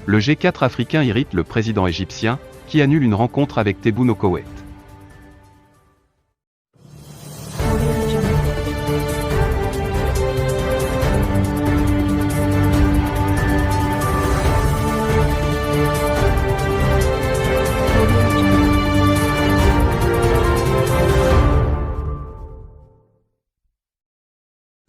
Le G4 africain irrite le président égyptien, qui annule une rencontre avec Tebboune au Koweït.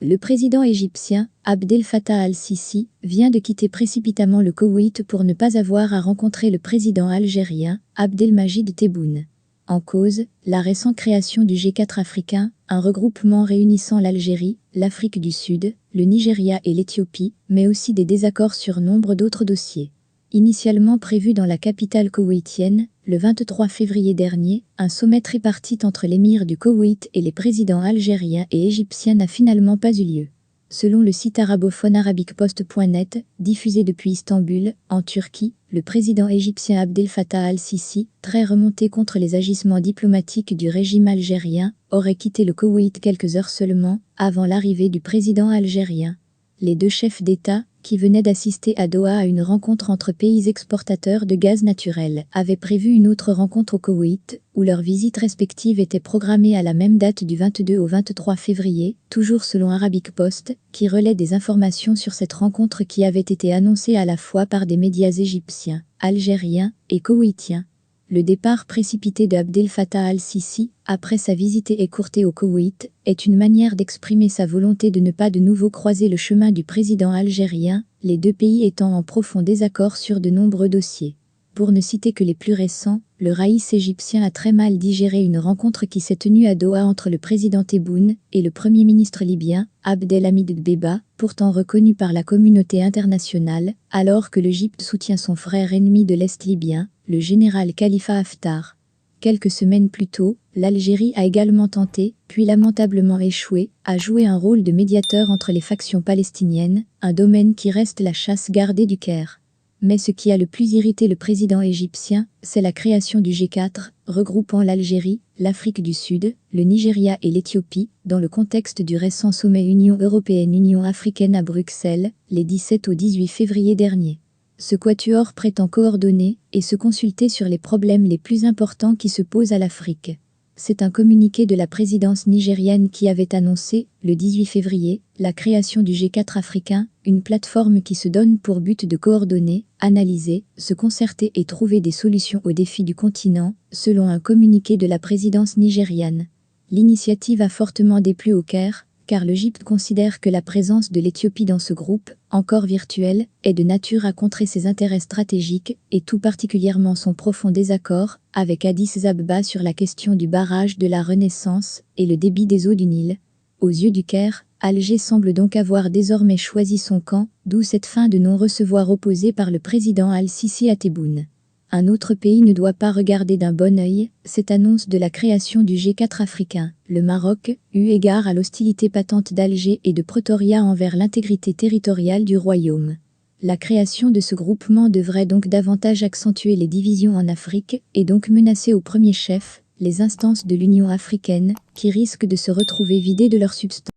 Le président égyptien, Abdel Fattah al-Sisi, vient de quitter précipitamment le Koweït pour ne pas avoir à rencontrer le président algérien, Abdelmajid Tebboune. En cause, la récente création du G4 africain, un regroupement réunissant l'Algérie, l'Afrique du Sud, le Nigeria et l'Éthiopie, mais aussi des désaccords sur nombre d'autres dossiers. Initialement prévu dans la capitale koweïtienne, le 23 février dernier, un sommet tripartite entre l'émir du Koweït et les présidents algériens et égyptiens n'a finalement pas eu lieu. Selon le site arabophone arabicpost.net, diffusé depuis Istanbul, en Turquie, le président égyptien Abdel Fattah al-Sisi, très remonté contre les agissements diplomatiques du régime algérien, aurait quitté le Koweït quelques heures seulement avant l'arrivée du président algérien. Les deux chefs d'État, qui venaient d'assister à Doha à une rencontre entre pays exportateurs de gaz naturel, avaient prévu une autre rencontre au Koweït, où leurs visites respectives étaient programmées à la même date du 22 au 23 février, toujours selon Arabic Post, qui relaie des informations sur cette rencontre qui avait été annoncée à la fois par des médias égyptiens, algériens et koweïtiens. Le départ précipité d'Abdel Fattah al-Sisi, après sa visite écourtée au Koweït, est une manière d'exprimer sa volonté de ne pas de nouveau croiser le chemin du président algérien, les deux pays étant en profond désaccord sur de nombreux dossiers. Pour ne citer que les plus récents, le raïs égyptien a très mal digéré une rencontre qui s'est tenue à Doha entre le président Tebboune et le premier ministre libyen, Abdelhamid Dbeiba, pourtant reconnu par la communauté internationale, alors que l'Égypte soutient son frère ennemi de l'Est libyen, le général Khalifa Haftar. Quelques semaines plus tôt, l'Algérie a également tenté, puis lamentablement échoué, à jouer un rôle de médiateur entre les factions palestiniennes, un domaine qui reste la chasse gardée du Caire. Mais ce qui a le plus irrité le président égyptien, c'est la création du G4, regroupant l'Algérie, l'Afrique du Sud, le Nigeria et l'Éthiopie, dans le contexte du récent sommet Union européenne-Union africaine à Bruxelles, les 17 au 18 février dernier. Ce quatuor prétend coordonner et se consulter sur les problèmes les plus importants qui se posent à l'Afrique. C'est un communiqué de la présidence nigériane qui avait annoncé, le 18 février, la création du G4 africain, une plateforme qui se donne pour but de coordonner, analyser, se concerter et trouver des solutions aux défis du continent, selon un communiqué de la présidence nigériane. L'initiative a fortement déplu au Caire, car l'Égypte considère que la présence de l'Éthiopie dans ce groupe, encore virtuel, est de nature à contrer ses intérêts stratégiques, et tout particulièrement son profond désaccord avec Addis Abeba sur la question du barrage de la Renaissance et le débit des eaux du Nil. Aux yeux du Caire, Alger semble donc avoir désormais choisi son camp, d'où cette fin de non-recevoir opposée par le président al-Sisi à Tebboune. Un autre pays ne doit pas regarder d'un bon œil cette annonce de la création du G4 africain, le Maroc, eu égard à l'hostilité patente d'Alger et de Pretoria envers l'intégrité territoriale du royaume. La création de ce groupement devrait donc davantage accentuer les divisions en Afrique et donc menacer au premier chef les instances de l'Union africaine qui risquent de se retrouver vidées de leur substance.